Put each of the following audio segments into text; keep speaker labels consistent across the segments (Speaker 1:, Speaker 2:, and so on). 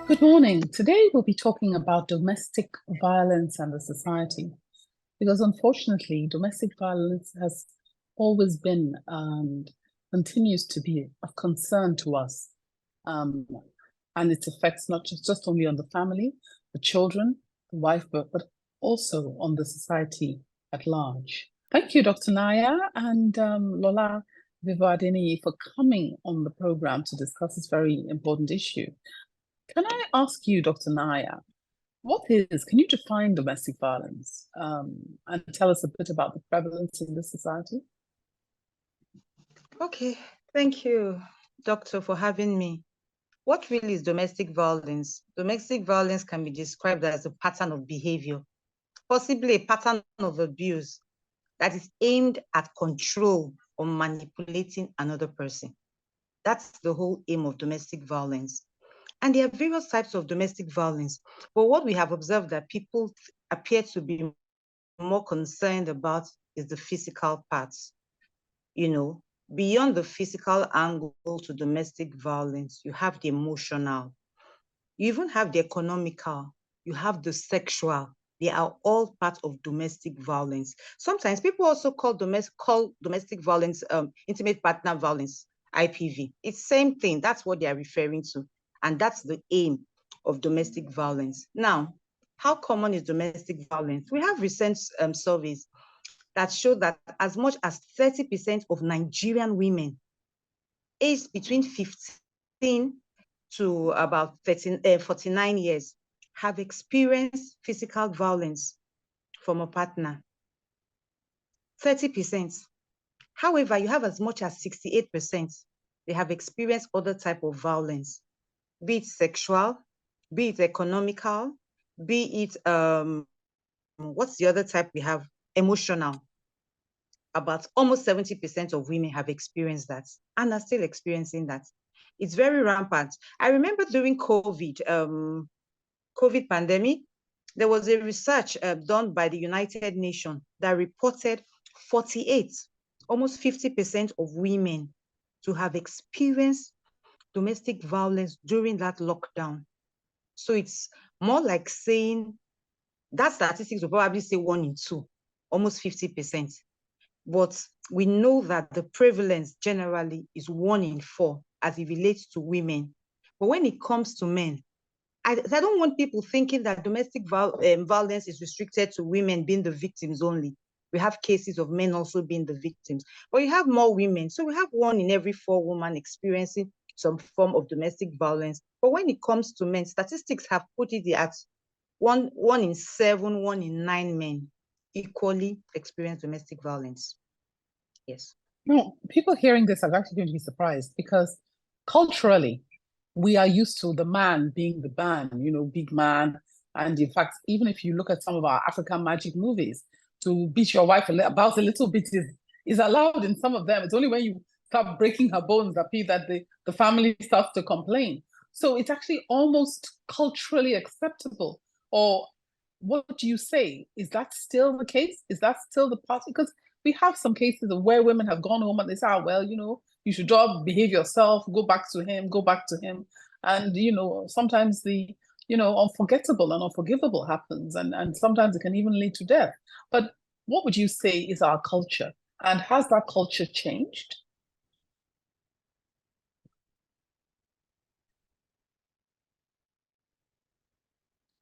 Speaker 1: Good morning. Today we'll be talking about domestic violence and the society, because unfortunately, domestic violence has always been and continues to be of concern to us. And its effects not just only on the family, the children, the wife, but also on the society at large. Thank you, Dr. Naya and Lola Vivour Adeniyi, for coming on the program to discuss this very important issue. Can I ask you, Dr. Naya, can you define domestic violence and tell us a bit about the prevalence in this society?
Speaker 2: Okay, thank you, Doctor, for having me. What really is domestic violence? Domestic violence can be described as a pattern of behavior, possibly a pattern of abuse that is aimed at control or manipulating another person. That's the whole aim of domestic violence. And there are various types of domestic violence. But what we have observed that people appear to be more concerned about is the physical parts. Beyond the physical angle to domestic violence, you have the emotional, you even have the economical, you have the sexual. They are all part of domestic violence. Sometimes people also call domestic violence intimate partner violence, IPV. It's same thing. That's what they are referring to. And that's the aim of domestic violence. Now, how common is domestic violence? We have recent surveys that show that as much as 30% of Nigerian women aged between 15 to about 49 years have experienced physical violence from a partner. 30%. However, you have as much as 68%. They have experienced other type of violence, be it sexual, be it economical, be it, what's the other type we have? Emotional. About almost 70% of women have experienced that and are still experiencing that. It's very rampant. I remember during COVID pandemic, there was a research done by the United Nations that reported 48, almost 50% of women to have experienced domestic violence during that lockdown. So it's more like saying, that statistics will probably say 1 in 2, almost 50%. But we know that the prevalence generally is 1 in 4 as it relates to women. But when it comes to men, I don't want people thinking that domestic violence is restricted to women being the victims only. We have cases of men also being the victims, but you have more women. So we have 1 in every 4 women experiencing some form of domestic violence. But when it comes to men, statistics have put it at 1 in 7, 1 in 9 men equally experience domestic violence. Yes.
Speaker 1: No, people hearing this are actually going to be surprised because culturally, we are used to the man being the man, big man. And in fact, even if you look at some of our African magic movies, to beat your wife about a little bit is allowed in some of them. It's only when you start breaking her bones that the family starts to complain. So it's actually almost culturally acceptable. Or what do you say? Is that still the case? Is that still the part? Because we have some cases of where women have gone home and they say, well, you should behave yourself, go back to him. And, sometimes the, unforgettable and unforgivable happens. And sometimes it can even lead to death. But what would you say is our culture? And has that culture changed?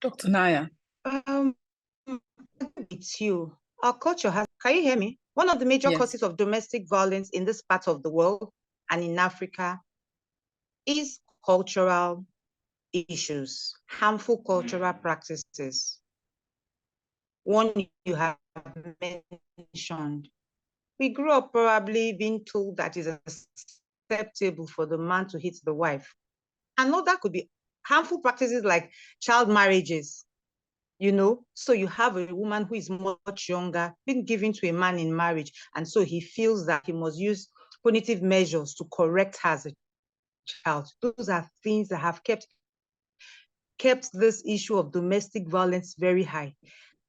Speaker 1: Dr. Naya.
Speaker 2: It's you. Our culture has, can you hear me? One of the major causes of domestic violence in this part of the world and in Africa is cultural issues, harmful cultural practices. One you have mentioned. We grew up probably being told that it's acceptable for the man to hit the wife. Another could be harmful practices like child marriages. So you have a woman who is much younger, being given to a man in marriage, and so he feels that he must use punitive measures to correct her as a child. Those are things that have kept this issue of domestic violence very high.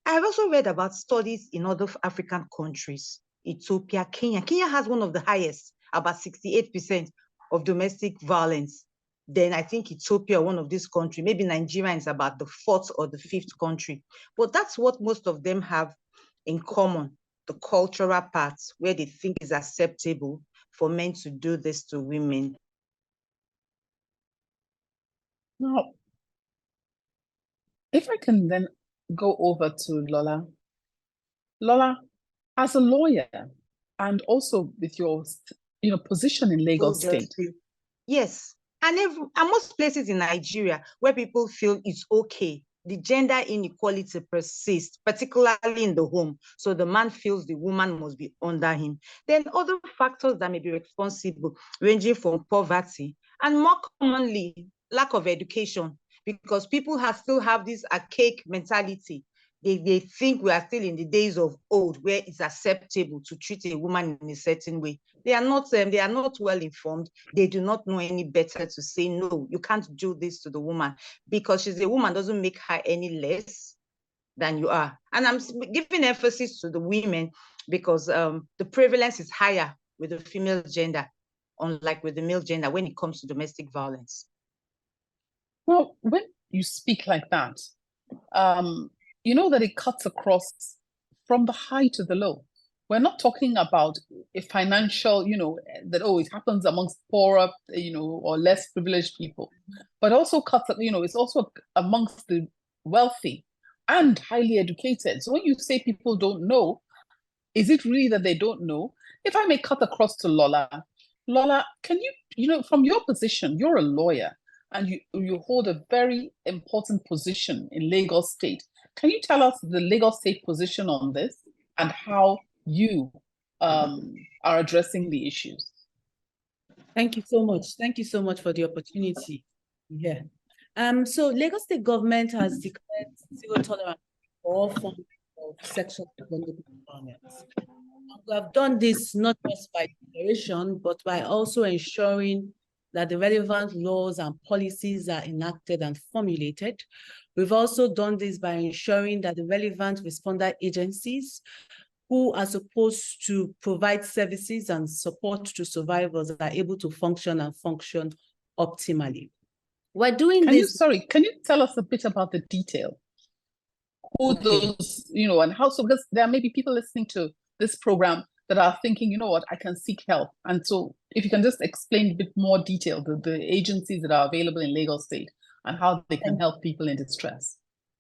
Speaker 2: I have also read about studies in other African countries, Ethiopia, Kenya. Kenya has one of the highest, about 68% of domestic violence. then I think Ethiopia, one of these countries, maybe Nigeria is about the 4th or the 5th country. But that's what most of them have in common, the cultural parts where they think is acceptable for men to do this to women.
Speaker 1: Now, if I can then go over to Lola. Lola, as a lawyer, and also with your position in Lagos State.
Speaker 2: Yes, and most places in Nigeria where people feel it's okay, the gender inequality persists, particularly in the home. So the man feels the woman must be under him. Then other factors that may be responsible, ranging from poverty and more commonly, lack of education, because people still have this archaic mentality. They think we are still in the days of old where it's acceptable to treat a woman in a certain way. They are not well informed. They do not know any better to say, no, you can't do this to the woman because she's a woman doesn't make her any less than you are. And I'm giving emphasis to the women because the prevalence is higher with the female gender, unlike with the male gender when it comes to domestic violence.
Speaker 1: Well, when you speak like that, you know that it cuts across from the high to the low. We're not talking about a financial, that, it happens amongst poorer, or less privileged people, but also cuts, it's also amongst the wealthy and highly educated. So when you say people don't know, is it really that they don't know? If I may cut across to Lola, can you, from your position, you're a lawyer and you hold a very important position in Lagos State. Can you tell us the Lagos State position on this and how you are addressing the issues?
Speaker 3: Thank you so much. Thank you so much for the opportunity. Yeah. So Lagos State government has declared zero tolerance for all forms of sexual violence. We have done this not just by declaration, but by also ensuring that the relevant laws and policies are enacted and formulated. We've also done this by ensuring that the relevant responder agencies who are supposed to provide services and support to survivors are able to function optimally. We're doing this.
Speaker 1: Can you tell us a bit about the detail? Who those, and how, so because there may be people listening to this program that are thinking, you know what, I can seek help. And so if you can just explain a bit more detail, the agencies that are available in Lagos State and how they can help people in distress.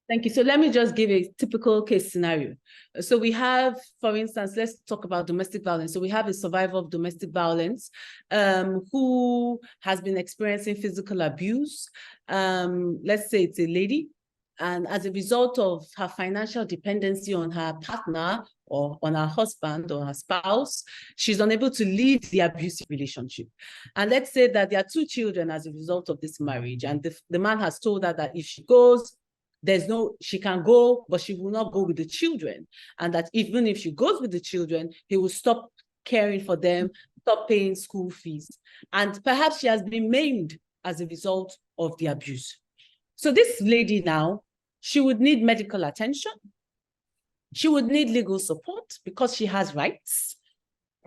Speaker 3: Thank you. So let me just give a typical case scenario. So we have, for instance, let's talk about domestic violence. So we have a survivor of domestic violence who has been experiencing physical abuse. Let's say it's a lady. And as a result of her financial dependency on her partner or on her husband or her spouse, she's unable to leave the abusive relationship. And let's say that there are 2 children as a result of this marriage. And the man has told her that if she goes, she can go, but she will not go with the children. And that even if she goes with the children, he will stop caring for them, stop paying school fees. And perhaps she has been maimed as a result of the abuse. So this lady now, she would need medical attention. She would need legal support because she has rights.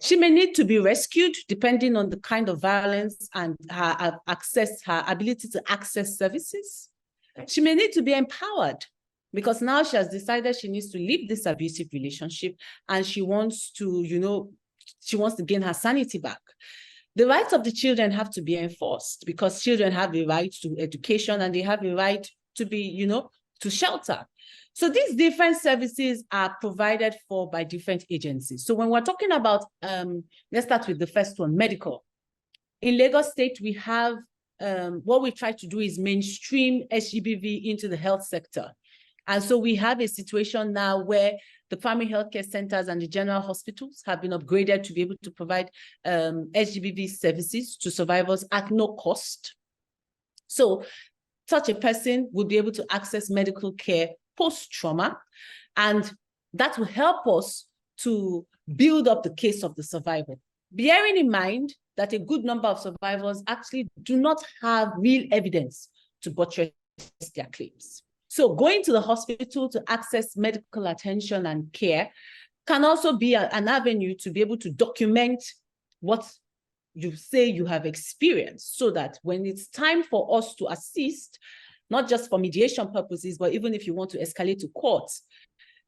Speaker 3: She may need to be rescued depending on the kind of violence and her ability to access services. She may need to be empowered because now she has decided she needs to leave this abusive relationship and she wants to, she wants to gain her sanity back. The rights of the children have to be enforced because children have a right to education and they have a right to be, to shelter. So these different services are provided for by different agencies. So when we're talking about, let's start with the first one, medical. In Lagos State, we have, what we try to do is mainstream SGBV into the health sector. And so we have a situation now where the primary healthcare centers and the general hospitals have been upgraded to be able to provide SGBV services to survivors at no cost. So such a person will be able to access medical care post-trauma, and that will help us to build up the case of the survivor. Bearing in mind that a good number of survivors actually do not have real evidence to buttress their claims. So going to the hospital to access medical attention and care can also be an avenue to be able to document what you say you have experienced, so that when it's time for us to assist, not just for mediation purposes, but even if you want to escalate to court,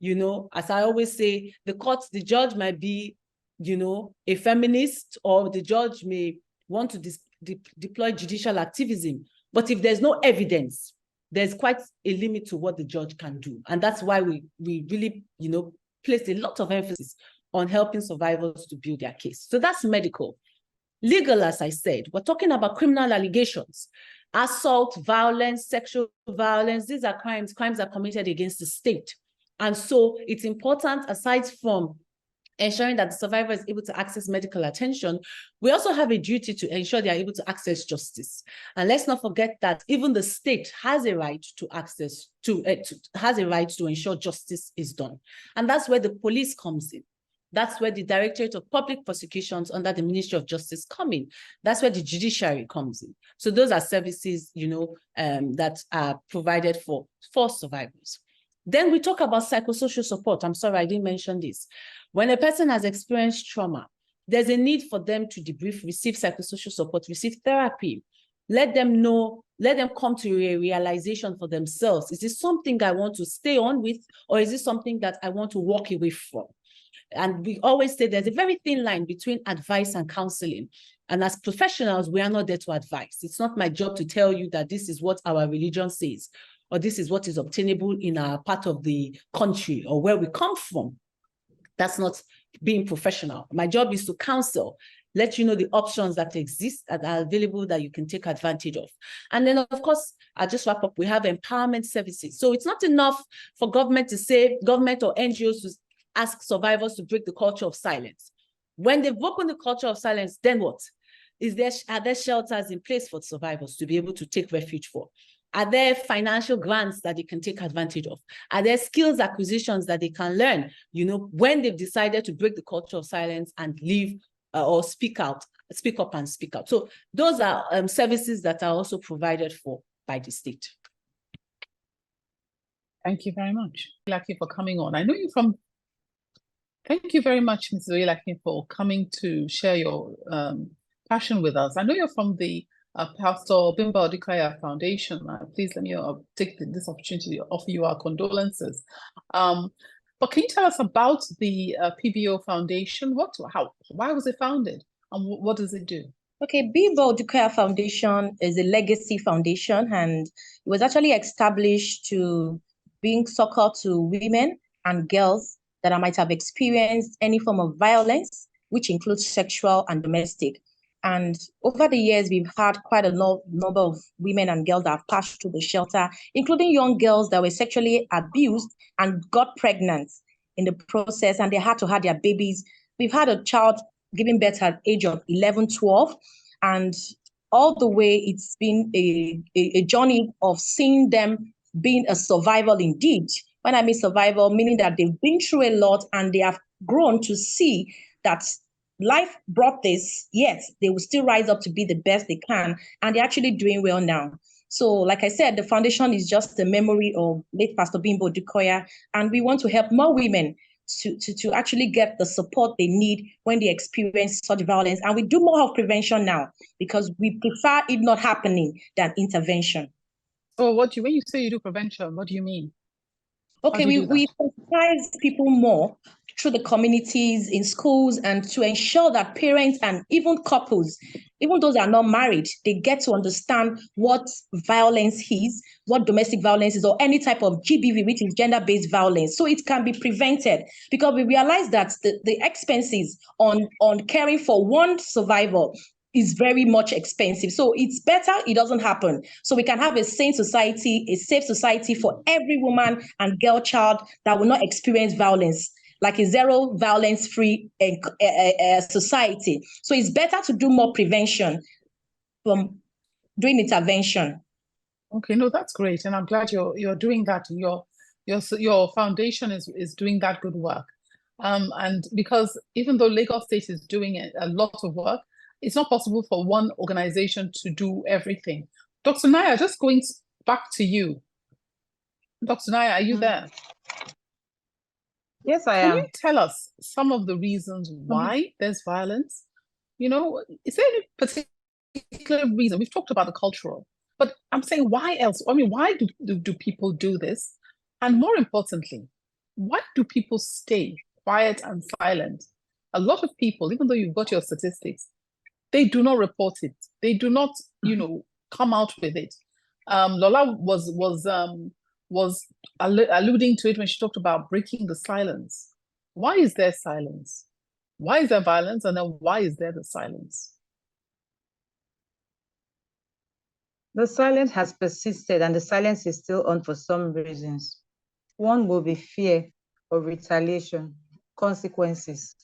Speaker 3: you know, as I always say, the judge might be, you know, a feminist, or the judge may want to deploy judicial activism. But if there's no evidence, there's quite a limit to what the judge can do. And that's why we really, you know, place a lot of emphasis on helping survivors to build their case. So that's medical. Legal, as I said, we're talking about criminal allegations. Assault, violence, sexual violence, these are crimes. Crimes are committed against the state. And so it's important, aside from ensuring that the survivor is able to access medical attention, we also have a duty to ensure they are able to access justice. And let's not forget that even the state has a right to access has a right to ensure justice is done. And that's where the police comes in. That's where the Directorate of Public Prosecutions under the Ministry of Justice come in. That's where the judiciary comes in. So those are services, you know, that are provided for survivors. Then we talk about psychosocial support. I'm sorry, I didn't mention this. When a person has experienced trauma, there's a need for them to debrief, receive psychosocial support, receive therapy. Let them know, let them come to a realization for themselves. Is this something I want to stay on with, or is this something that I want to walk away from? And we always say there's a very thin line between advice and counseling. And as professionals, we are not there to advise. It's not my job to tell you that this is what our religion says, or this is what is obtainable in our part of the country or where we come from. That's not being professional. My job is to counsel, let you know the options that exist, that are available, that you can take advantage of. And then, of course, I'll just wrap up. We have empowerment services. So it's not enough for government to say, government or NGOs to ask survivors to break the culture of silence. When they've broken the culture of silence, then what? Are there shelters in place for survivors to be able to take refuge for? Are there financial grants that they can take advantage of? Are there skills acquisitions that they can learn, you know, when they've decided to break the culture of silence and leave or speak up and speak out? So those are services that are also provided for by the state.
Speaker 1: Thank you very much, Oyelakin, for coming on. I know you from. Thank you very much, Ms. Oyelakin, for coming to share your passion with us. I know you're from the Pastor Bimbo Odukoya Foundation. Please let me take this opportunity to offer you our condolences. But can you tell us about the PBO Foundation? Why was it founded, and what does it do?
Speaker 4: Okay, Bimbo Odukoya Foundation is a legacy foundation, and it was actually established to bring succor to women and girls that might have experienced any form of violence, which includes sexual and domestic. And over the years, we've had quite a number of women and girls that have passed through the shelter, including young girls that were sexually abused and got pregnant in the process, and they had to have their babies. We've had a child giving birth at the age of 11, 12, and all the way it's been a journey of seeing them being a survival indeed. When I mean survival, meaning that they've been through a lot and they have grown to see that life brought this, yes, they will still rise up to be the best they can, and they're actually doing well now. So, like I said, the foundation is just a memory of late Pastor Bimbo Odukoya, and we want to help more women to actually get the support they need when they experience such violence. And we do more of prevention now because we prefer it not happening than intervention.
Speaker 1: So when you say you do prevention, what do you mean?
Speaker 4: Okay, we sensitize people more through the communities, in schools, and to ensure that parents and even couples, even those that are not married, they get to understand what violence is, what domestic violence is, or any type of GBV, which is gender-based violence, so it can be prevented. Because we realize that the expenses on caring for one survivor is very much expensive. So it's better it doesn't happen. So we can have a sane society, a safe society for every woman and girl child that will not experience violence, like a zero violence free society. So it's better to do more prevention from doing intervention.
Speaker 1: Okay, no, that's great. And I'm glad you're doing that. Your foundation is doing that good work. And because even though Lagos State is doing a lot of work, it's not possible for one organization to do everything. Dr. Naya, just going back to you. Dr. Naya, are you there?
Speaker 2: Yes, I am.
Speaker 1: Can you tell us some of the reasons why there's violence? You know, is there any particular reason? We've talked about the cultural, but I'm saying why else? I mean, why do people do this? And more importantly, why do people stay quiet and silent? A lot of people, even though you've got your statistics, they do not report it. They do not, you know, come out with it. Lola was alluding to it when she talked about breaking the silence. Why is there silence? Why is there violence? And then why is there the silence?
Speaker 2: The silence has persisted, and the silence is still on for some reasons. One will be fear of retaliation, consequences.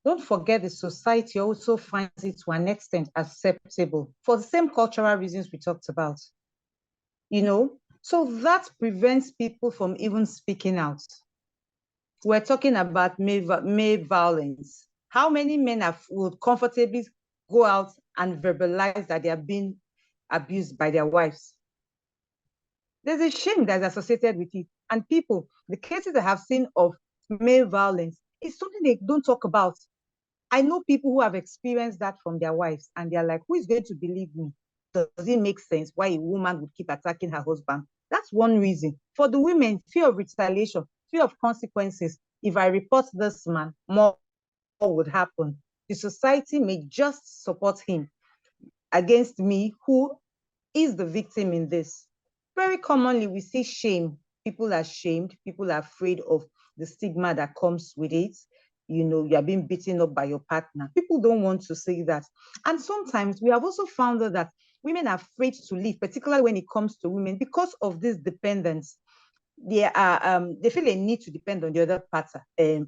Speaker 2: Don't forget the society also finds it to an extent acceptable for the same cultural reasons we talked about. You know, so that prevents people from even speaking out. We're talking about male violence. How many men would comfortably go out and verbalize that they are being abused by their wives? There's a shame that's associated with it. And people, the cases I have seen of male violence is something they don't talk about. I know people who have experienced that from their wives, and they're like, who is going to believe me? Does it make sense why a woman would keep attacking her husband? That's one reason. For the women, fear of retaliation, fear of consequences. If I report this man, more would happen. The society may just support him against me, who is the victim in this. Very commonly, we see shame. People are shamed. People are afraid of the stigma that comes with it. You know, you are being beaten up by your partner. People don't want to say that. And sometimes we have also found that women are afraid to leave, particularly when it comes to women, because of this dependence. They feel a need to depend on the other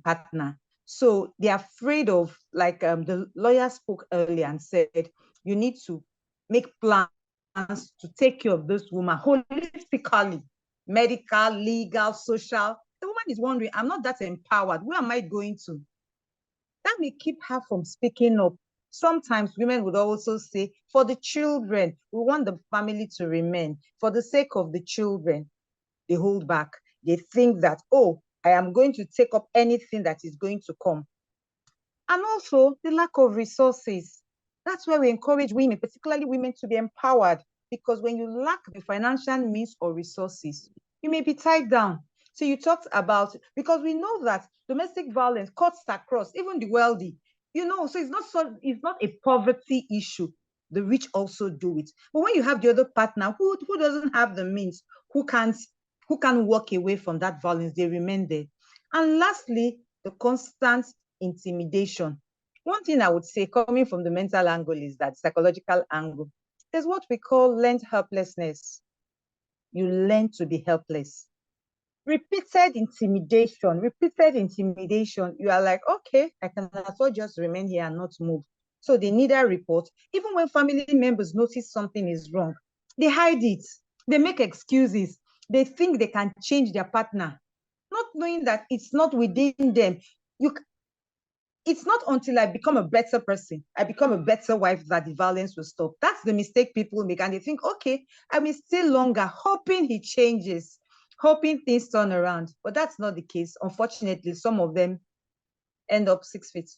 Speaker 2: partner. So they're afraid of, like the lawyer spoke earlier and said, you need to make plans to take care of this woman holistically, medical, legal, social. The woman is wondering, I'm not that empowered. Where am I going to? That may keep her from speaking up. Sometimes women would also say, for the children, we want the family to remain. For the sake of the children, they hold back. They think that, oh, I am going to take up anything that is going to come. And also the lack of resources. That's why we encourage women, particularly women, to be empowered. Because when you lack the financial means or resources, you may be tied down. So you talked about, because we know that domestic violence cuts across, even the wealthy, you know, so it's not a poverty issue. The rich also do it. But when you have the other partner who doesn't have the means, who can't walk away from that violence, they remain there. And lastly, the constant intimidation. One thing I would say, coming from the mental angle, is that psychological angle. There's what we call learned helplessness. You learn to be helpless. Repeated intimidation, you are like, okay, I can as well just remain here and not move. So they neither report. Even when family members notice something is wrong, they hide it. They make excuses. They think they can change their partner, not knowing that it's not within them. It's not until I become a better person, I become a better wife, that the violence will stop. That's the mistake people make. And they think, okay, I may stay longer, hoping he changes, hoping things turn around. But that's not the case. Unfortunately, some of them end up 6 feet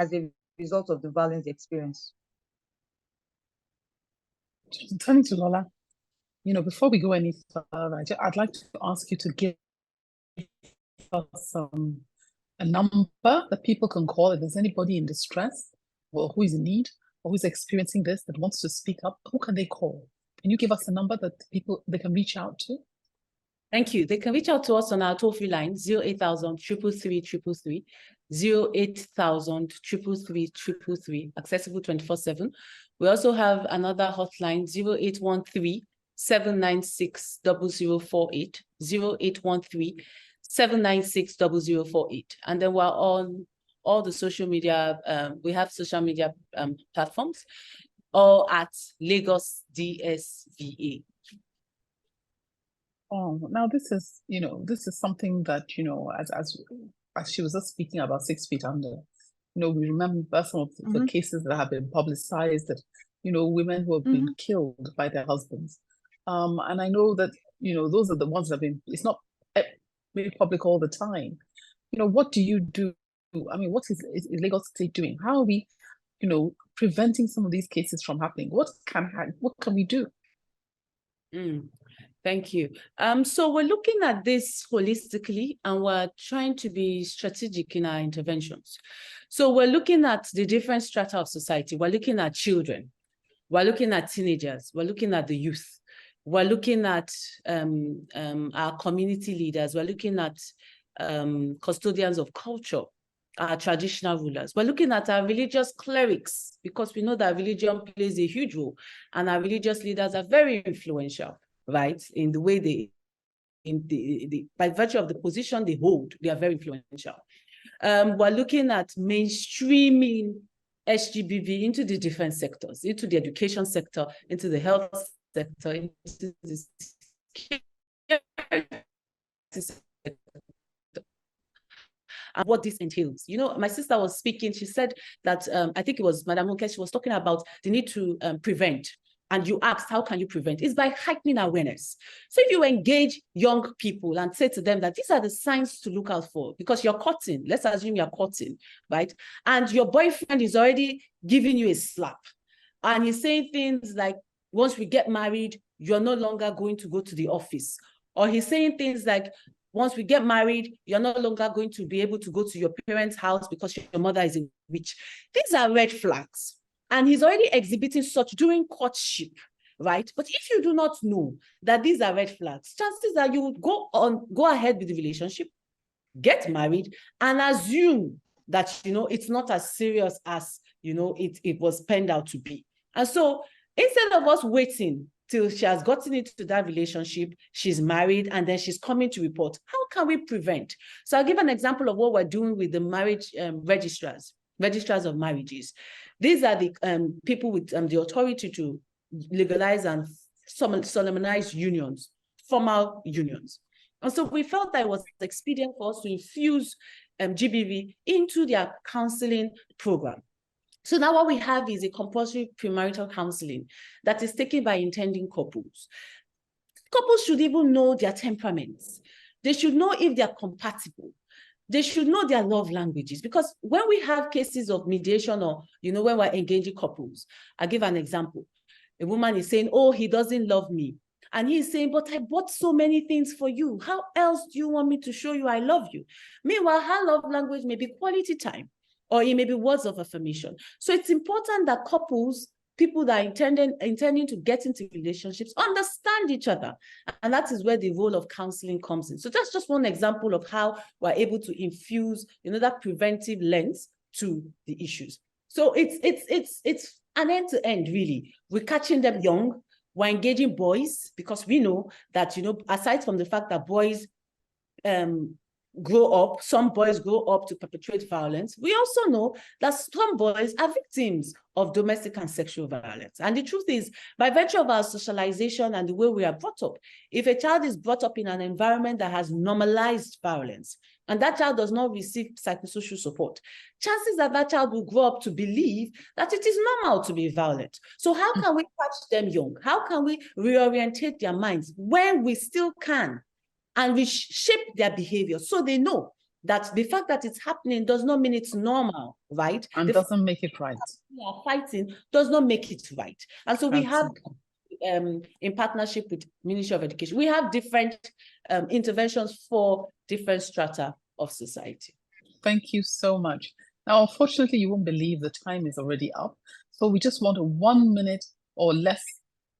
Speaker 2: as a result of the violence they experience.
Speaker 1: Turning to Lola, you know, before we go any further, I'd like to ask you to give us a number that people can call if there's anybody in distress or who is in need or who's experiencing this that wants to speak up. Who can they call? Can you give us a number that they can reach out to?
Speaker 3: Thank you. They can reach out to us on our toll-free line, 08000 333 333, 08000 333 333, accessible 24/7. We also have another hotline, 0813 796 0048, 0813 796 0048. And then we're on all the social media, we have social media platforms, all at Lagos DSVA.
Speaker 1: Oh, now this is, you know, this is something that, you know, as she was just speaking about 6 feet under, you know, we remember some of the cases that have been publicized, that, you know, women who have been killed by their husbands. And I know that, you know, those are the ones that have been, it's not very public all the time. You know, what do you do? I mean, what is Lagos State doing? How are we preventing some of these cases from happening? What can we do?
Speaker 3: Thank you. So we're looking at this holistically, and we're trying to be strategic in our interventions. So we're looking at the different strata of society. We're looking at children. We're looking at teenagers. We're looking at the youth. We're looking at our community leaders. We're looking at custodians of culture, our traditional rulers. We're looking at our religious clerics, because we know that religion plays a huge role, and our religious leaders are very influential, right? In the way by virtue of the position they hold, they are very influential. We're looking at mainstreaming SGBV into the different sectors, into the education sector, into the health sector, into the sector. And what this entails. My sister was speaking, she said that, I think it was Madam Hunke, she was talking about the need to prevent. And you asked, how can you prevent? It's by heightening awareness. So if you engage young people and say to them that these are the signs to look out for, because you're courting, let's assume you're courting, right? And your boyfriend is already giving you a slap. And he's saying things like, once we get married, you're no longer going to go to the office. Or he's saying things like, once we get married, you're no longer going to be able to go to your parents' house because your mother is a witch. These are red flags. And he's already exhibiting such during courtship, right? But if you do not know that these are red flags, chances are you would go ahead with the relationship, get married, and assume that, it's not as serious as, it was penned out to be. And so instead of us waiting till she has gotten into that relationship, she's married, and then she's coming to report, how can we prevent? So I'll give an example of what we're doing with the marriage registrars of marriages. These are the people with the authority to legalize and solemnize unions, formal unions. And so we felt that it was expedient for us to infuse GBV into their counseling program. So now what we have is a compulsory premarital counseling that is taken by intending couples. Couples should even know their temperaments. They should know if they're compatible. They should know their love languages, because when we have cases of mediation or, when we're engaging couples, I'll give an example. A woman is saying, oh, he doesn't love me. And he's saying, but I bought so many things for you. How else do you want me to show you I love you? Meanwhile, her love language may be quality time, or it may be words of affirmation. So it's important that couples, people that are intending to get into relationships, understand each other. And that is where the role of counseling comes in. So that's just one example of how we're able to infuse, that preventive lens to the issues. So it's an end-to-end, really. We're catching them young. We're engaging boys, because we know that, aside from the fact that boys grow up, some boys grow up to perpetrate violence, we also know that some boys are victims of domestic and sexual violence. And the truth is, by virtue of our socialization and the way we are brought up, if a child is brought up in an environment that has normalized violence, and that child does not receive psychosocial support, chances are that child will grow up to believe that it is normal to be violent. So how can we catch them young? How can we reorientate their minds when we still can? And we shape their behavior so they know that the fact that it's happening does not mean it's normal, right?
Speaker 1: And doesn't make it right.
Speaker 3: We are fighting does not make it right. And so we have, in partnership with Ministry of Education, we have different interventions for different strata of society.
Speaker 1: Thank you so much. Now, unfortunately, you won't believe the time is already up. So we just want a 1 minute or less,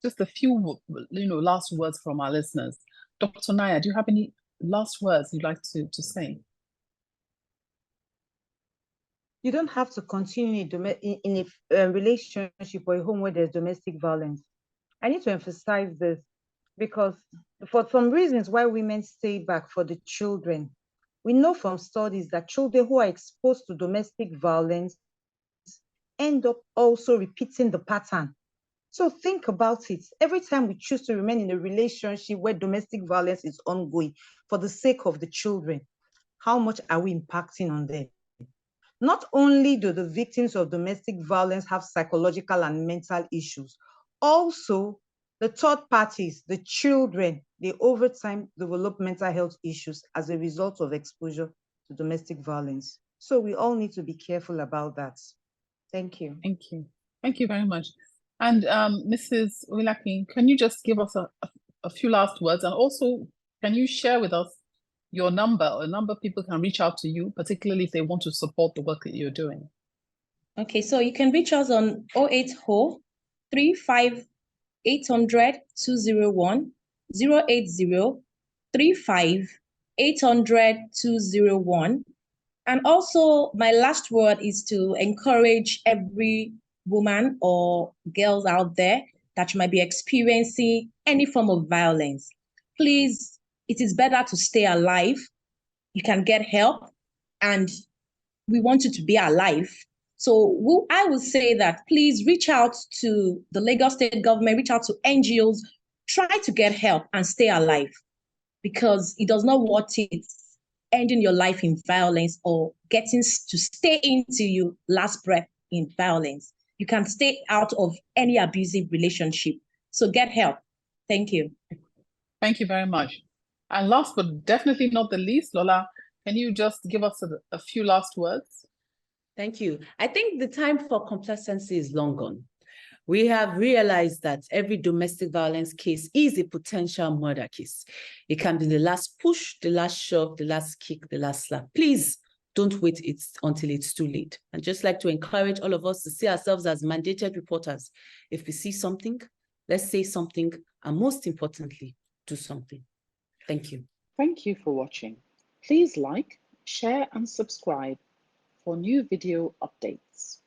Speaker 1: just a few, last words from our listeners. Dr. Naya, do you have any last words you'd like to say?
Speaker 2: You don't have to continue in a relationship or a home where there's domestic violence. I need to emphasize this because for some reasons why women stay back for the children, we know from studies that children who are exposed to domestic violence end up also repeating the pattern. So think about it. Every time we choose to remain in a relationship where domestic violence is ongoing for the sake of the children, how much are we impacting on them? Not only do the victims of domestic violence have psychological and mental issues, also the third parties, the children, they over time develop mental health issues as a result of exposure to domestic violence. So we all need to be careful about that. Thank you.
Speaker 1: Thank you. Thank you very much. And Mrs. Oyelakin, can you just give us a few last words? And also, can you share with us your number, or a number of people can reach out to you, particularly if they want to support the work that you're doing?
Speaker 4: Okay, so you can reach us on 080 35 800 201, 080 35 800 201. And also, my last word is to encourage every woman or girls out there that you might be experiencing any form of violence. Please, it is better to stay alive. You can get help, and we want you to be alive. So I would say that please reach out to the Lagos State government, reach out to NGOs, try to get help and stay alive, because it does not worth it ending your life in violence or getting to stay into your last breath in violence. You can stay out of any abusive relationship. So get help. Thank you.
Speaker 1: Thank you very much. And last but definitely not the least, Lola, can you just give us a few last words?
Speaker 3: Thank you. I think the time for complacency is long gone. We have realized that every domestic violence case is a potential murder case. It can be the last push, the last shove, the last kick, the last slap. Please don't wait until it's too late. And just like to encourage all of us to see ourselves as mandated reporters. If we see something, let's say something, and most importantly, do something. Thank you.
Speaker 5: Thank you for watching. Please like, share, and subscribe for new video updates.